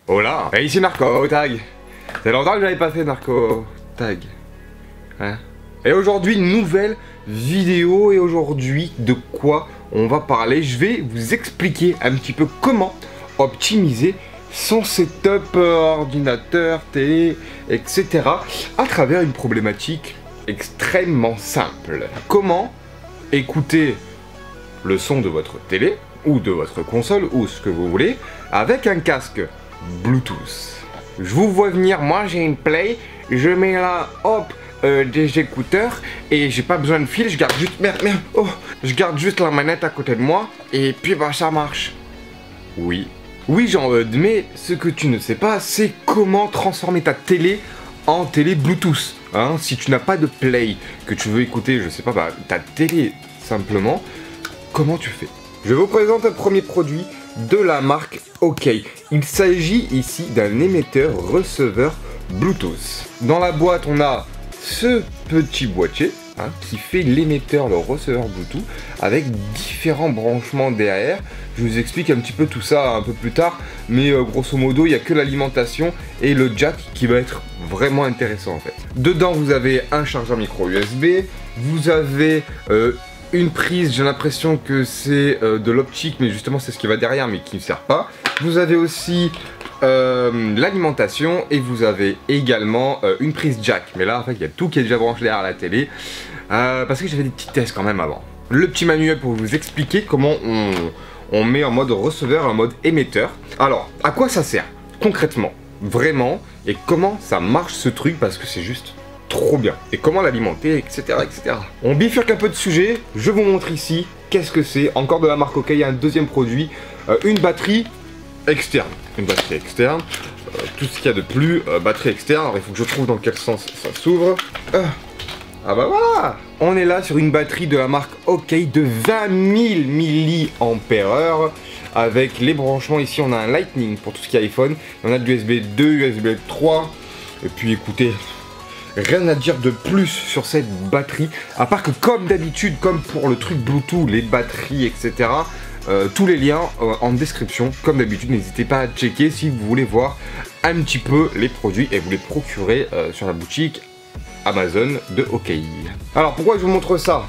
Hola. Et ici Narco Tag. Ça fait longtemps que j'avais pas fait Narco Tag. Hein? Et aujourd'hui, nouvelle vidéo. Et aujourd'hui, de quoi on va parler? Je vais vous expliquer un petit peu comment optimiser son setup ordinateur, télé, etc. à travers une problématique extrêmement simple. Comment écouter le son de votre télé ou de votre console ou ce que vous voulez avec un casque Bluetooth. Je vous vois venir, moi j'ai une Play, je mets là, hop, des écouteurs et j'ai pas besoin de fil, je garde juste, je garde juste la manette à côté de moi et puis bah ça marche. Oui, Jean-Eudes, mais ce que tu ne sais pas, c'est comment transformer ta télé en télé Bluetooth. Hein, si tu n'as pas de Play, que tu veux écouter, je sais pas, bah, ta télé simplement, comment tu fais? Je vous présente un premier produit de la marque OK. Il s'agit ici d'un émetteur-receveur Bluetooth. Dans la boîte, on a ce petit boîtier qui fait l'émetteur, le receveur Bluetooth, avec différents branchements derrière. Je vous explique un petit peu tout ça un peu plus tard, mais grosso modo, il n'y a que l'alimentation et le jack qui va être vraiment intéressant en fait. Dedans, vous avez un chargeur micro USB, vous avez une prise, j'ai l'impression que c'est de l'optique, mais justement c'est ce qui va derrière, mais qui ne sert pas. Vous avez aussi l'alimentation et vous avez également une prise jack. Mais là, en fait, il y a tout qui est déjà branché derrière la télé, parce que j'avais des petits tests quand même avant. Le petit manuel pour vous expliquer comment on met en mode receveur et en mode émetteur. Alors, à quoi ça sert concrètement, vraiment, et comment ça marche ce truc, parce que c'est juste trop bien, et comment l'alimenter, etc., etc. On bifurque un peu de sujet, je vous montre ici qu'est-ce que c'est, encore de la marque OK. Il y a un deuxième produit, une batterie externe, tout ce qu'il y a de plus, batterie externe. Alors il faut que je trouve dans quel sens ça s'ouvre. Ah bah voilà, on est là sur une batterie de la marque OK de 20 000 mAh avec les branchements. Ici on a un Lightning pour tout ce qui est iPhone, on a de l'USB 2, USB 3, et puis écoutez, rien à dire de plus sur cette batterie, à part que comme d'habitude, comme pour le truc Bluetooth, les batteries, etc., tous les liens en description, comme d'habitude, n'hésitez pas à checker si vous voulez voir un petit peu les produits et vous les procurer sur la boutique Amazon de OK. Alors pourquoi je vous montre ça?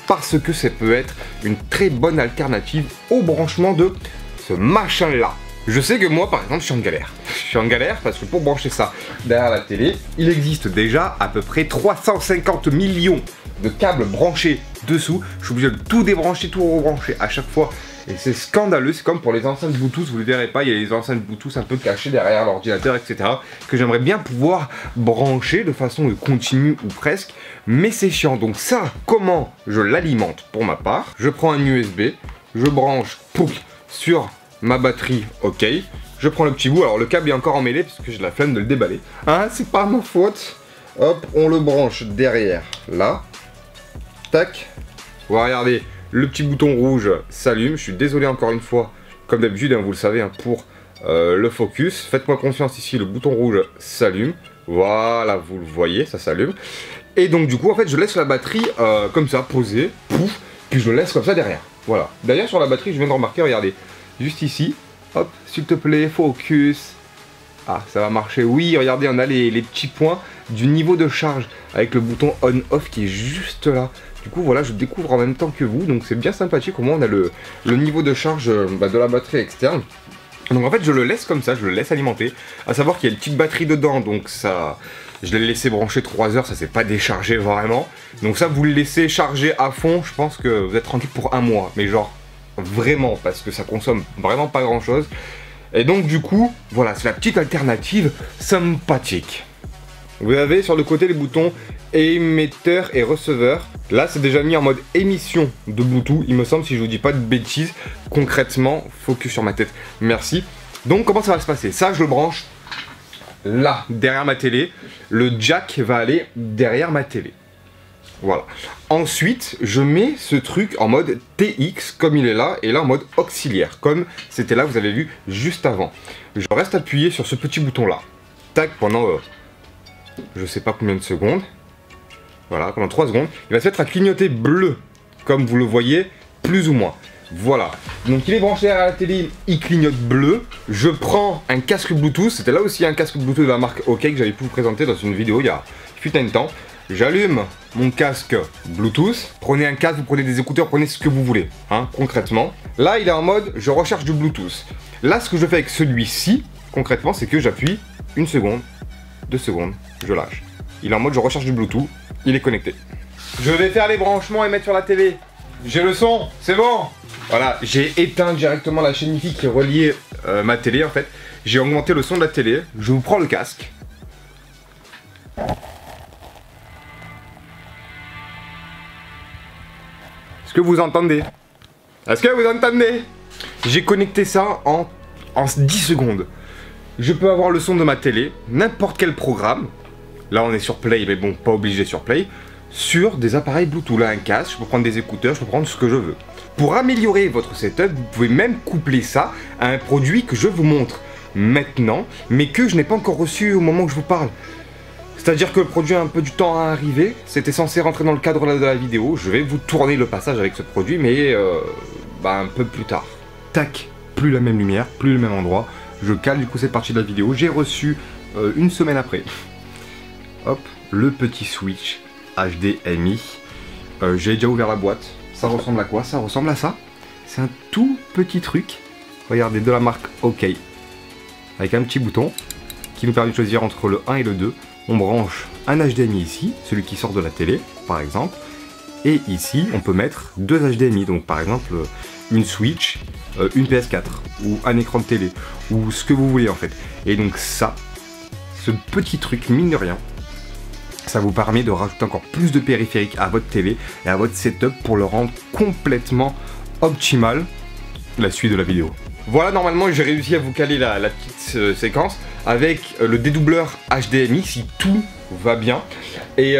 Parce que ça peut être une très bonne alternative au branchement de ce machin là. Je sais que moi par exemple je suis en galère. Je suis en galère parce que pour brancher ça derrière la télé, il existe déjà à peu près 350 millions de câbles branchés dessous. Je suis obligé de tout débrancher, tout rebrancher à chaque fois. Et c'est scandaleux, c'est comme pour les enceintes Bluetooth, vous ne le verrez pas, il y a les enceintes Bluetooth un peu cachées derrière l'ordinateur, etc. que j'aimerais bien pouvoir brancher de façon continue ou presque, mais c'est chiant. Donc ça, comment je l'alimente pour ma part? Je prends un USB, je branche sur ma batterie OK, je prends le petit bout, alors le câble est encore emmêlé parce que j'ai la flemme de le déballer. Hein, c'est pas ma faute. Hop, on le branche derrière, là. Tac. Voilà, regardez. Le petit bouton rouge s'allume. Je suis désolé encore une fois, comme d'habitude, hein, vous le savez, hein, pour le focus. Faites-moi confiance ici, le bouton rouge s'allume. Voilà, vous le voyez, ça s'allume. Et donc du coup, en fait, je laisse la batterie comme ça, posée, pouf, puis je le laisse comme ça derrière. Voilà. D'ailleurs, sur la batterie, je viens de remarquer, regardez, juste ici, hop, s'il te plaît, focus. Ah, ça va marcher. Oui, regardez, on a les petits points du niveau de charge avec le bouton on-off qui est juste là. Du coup, voilà, je découvre en même temps que vous, donc c'est bien sympathique. Au moins, on a le niveau de charge de la batterie externe. Donc en fait, je le laisse comme ça, je le laisse alimenter. À savoir qu'il y a une petite batterie dedans, donc ça, je l'ai laissé brancher 3 heures, ça s'est pas déchargé vraiment. Donc ça, vous le laissez charger à fond, je pense que vous êtes tranquille pour un mois. Mais genre, vraiment, parce que ça consomme vraiment pas grand chose. Et donc du coup, voilà, c'est la petite alternative sympathique. Vous avez sur le côté les boutons émetteur et receveur. Là, c'est déjà mis en mode émission de Bluetooth, il me semble, si je vous dis pas de bêtises. Concrètement, focus sur ma tête, merci. Donc, comment ça va se passer? Ça, je le branche là, derrière ma télé. Le jack va aller derrière ma télé. Voilà. Ensuite, je mets ce truc en mode TX, comme il est là, et là en mode auxiliaire, comme c'était là, vous avez vu juste avant. Je reste appuyé sur ce petit bouton-là. Tac, pendant je sais pas combien de secondes. Voilà, pendant 3 secondes. Il va se mettre à clignoter bleu, comme vous le voyez, plus ou moins. Voilà, donc il est branché à la télé, il clignote bleu. Je prends un casque Bluetooth, c'était là aussi un casque Bluetooth de la marque OK que j'avais pu vous présenter dans une vidéo il y a fut un temps. J'allume mon casque Bluetooth, prenez un casque, vous prenez des écouteurs, prenez ce que vous voulez, hein, concrètement. Là il est en mode je recherche du Bluetooth. Là ce que je fais avec celui-ci, concrètement, c'est que j'appuie 1 seconde, 2 secondes, je lâche. Il est en mode je recherche du Bluetooth, il est connecté. Je vais faire les branchements et mettre sur la télé. J'ai le son, c'est bon. Voilà, j'ai éteint directement la chaîne Wi-Fi qui est reliée ma télé en fait. J'ai augmenté le son de la télé. Je vous prends le casque. Est-ce que vous entendez? Est-ce que vous entendez? J'ai connecté ça en 10 secondes. Je peux avoir le son de ma télé, n'importe quel programme. Là on est sur Play, mais bon, pas obligé sur Play. Sur des appareils Bluetooth. Là un casque, je peux prendre des écouteurs, je peux prendre ce que je veux. Pour améliorer votre setup, vous pouvez même coupler ça à un produit que je vous montre maintenant, mais que je n'ai pas encore reçu au moment où je vous parle. C'est-à-dire que le produit a un peu du temps à arriver, c'était censé rentrer dans le cadre de la vidéo, je vais vous tourner le passage avec ce produit, mais un peu plus tard. Tac, plus la même lumière, plus le même endroit, je cale du coup cette partie de la vidéo, j'ai reçu une semaine après, hop, le petit switch HDMI, j'ai déjà ouvert la boîte. Ça ressemble à quoi? Ça ressemble à ça. C'est un tout petit truc. Regardez, de la marque OK. Avec un petit bouton qui nous permet de choisir entre le 1 et le 2. On branche un HDMI ici, celui qui sort de la télé, par exemple. Et ici, on peut mettre 2 HDMI. Donc par exemple, une Switch, une PS4, ou un écran de télé, ou ce que vous voulez en fait. Et donc ça, ce petit truc, mine de rien, ça vous permet de rajouter encore plus de périphériques à votre télé et à votre setup pour le rendre complètement optimal. La suite de la vidéo. Voilà, normalement j'ai réussi à vous caler la petite séquence avec le dédoubleur HDMI si tout va bien. Et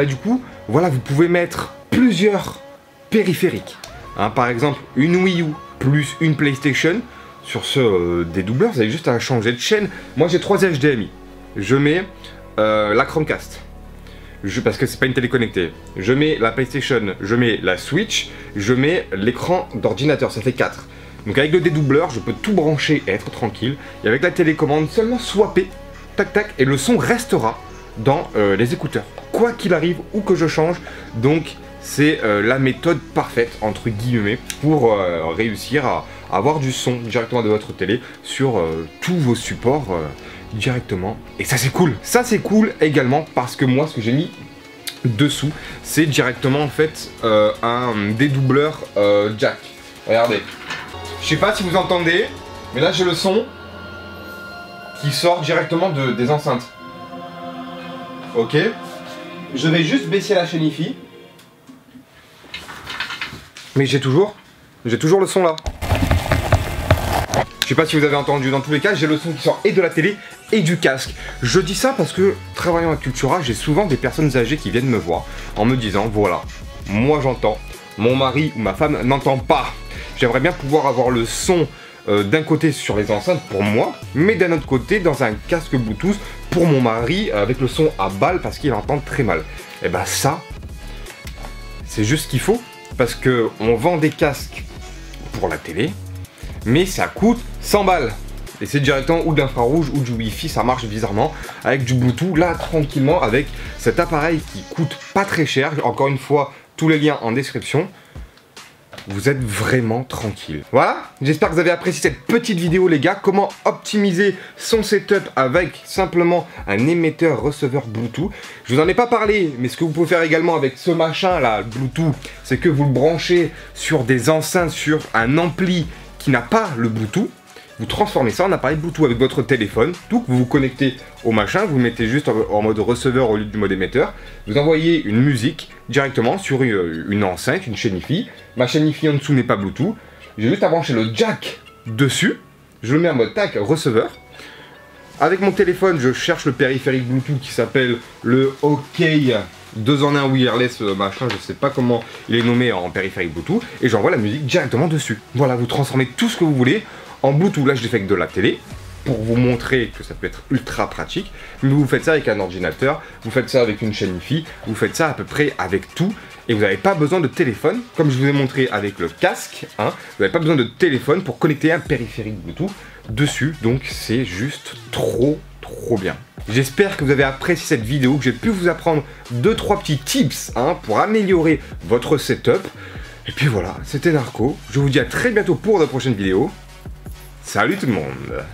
du coup, voilà, vous pouvez mettre plusieurs périphériques. Hein, par exemple, une Wii U plus une PlayStation. Sur ce dédoubleur, vous avez juste à changer de chaîne. Moi j'ai 3 HDMI. Je mets la Chromecast. Parce que c'est pas une télé connectée. Je mets la PlayStation, je mets la Switch, je mets l'écran d'ordinateur, ça fait 4. Donc avec le dédoubleur, je peux tout brancher et être tranquille. Et avec la télécommande, seulement swapper, tac tac, et le son restera dans les écouteurs. Quoi qu'il arrive, ou que je change, donc c'est la méthode parfaite, entre guillemets, pour réussir à avoir du son directement de votre télé sur tous vos supports directement. Et ça c'est cool. Ça c'est cool également parce que moi ce que j'ai mis dessous c'est directement en fait un dédoubleur jack. Regardez. Je sais pas si vous entendez, mais là j'ai le son qui sort directement des enceintes. Ok. Je vais juste baisser la chaîne Wi-Fi. Mais j'ai toujours le son là. Je sais pas si vous avez entendu, dans tous les cas, j'ai le son qui sort et de la télé et du casque. Je dis ça parce que, travaillant à Cultura, j'ai souvent des personnes âgées qui viennent me voir en me disant, voilà, moi j'entends, mon mari ou ma femme n'entend pas. J'aimerais bien pouvoir avoir le son d'un côté sur les enceintes pour moi, mais d'un autre côté dans un casque Bluetooth pour mon mari avec le son à balle parce qu'il entend très mal. Et bah ça, c'est juste ce qu'il faut parce que on vend des casques pour la télé, mais ça coûte 100 balles. Et c'est directement ou de l'infrarouge ou du Wi-Fi, ça marche bizarrement. Avec du Bluetooth, là, tranquillement, avec cet appareil qui coûte pas très cher. Encore une fois, tous les liens en description. Vous êtes vraiment tranquille. Voilà, j'espère que vous avez apprécié cette petite vidéo les gars. Comment optimiser son setup avec simplement un émetteur receveur Bluetooth. Je vous en ai pas parlé, mais ce que vous pouvez faire également avec ce machin là, Bluetooth, c'est que vous le branchez sur des enceintes, sur un ampli qui n'a pas le Bluetooth. Vous transformez ça en appareil Bluetooth avec votre téléphone, tout, vous vous connectez au machin, vous mettez juste en mode receveur au lieu du mode émetteur, vous envoyez une musique directement sur une enceinte, une chaîne Wi-Fi. Ma chaîne Wi-Fi en dessous n'est pas Bluetooth, j'ai juste à brancher le jack dessus, je le mets en mode tac, receveur. Avec mon téléphone, je cherche le périphérique Bluetooth qui s'appelle le OK 2 en 1 wireless machin, je sais pas comment il est nommé en périphérique Bluetooth, et j'envoie la musique directement dessus. Voilà, vous transformez tout ce que vous voulez en Bluetooth. Là je l'ai fait avec de la télé, pour vous montrer que ça peut être ultra pratique, mais vous faites ça avec un ordinateur, vous faites ça avec une chaîne Wi-Fi, vous faites ça à peu près avec tout, et vous n'avez pas besoin de téléphone, comme je vous ai montré avec le casque, hein, vous n'avez pas besoin de téléphone pour connecter un périphérique Bluetooth dessus, donc c'est juste trop bien. J'espère que vous avez apprécié cette vidéo, que j'ai pu vous apprendre 2-3 petits tips pour améliorer votre setup. Et puis voilà, c'était Narco. Je vous dis à très bientôt pour de prochaines vidéos. Salut tout le monde!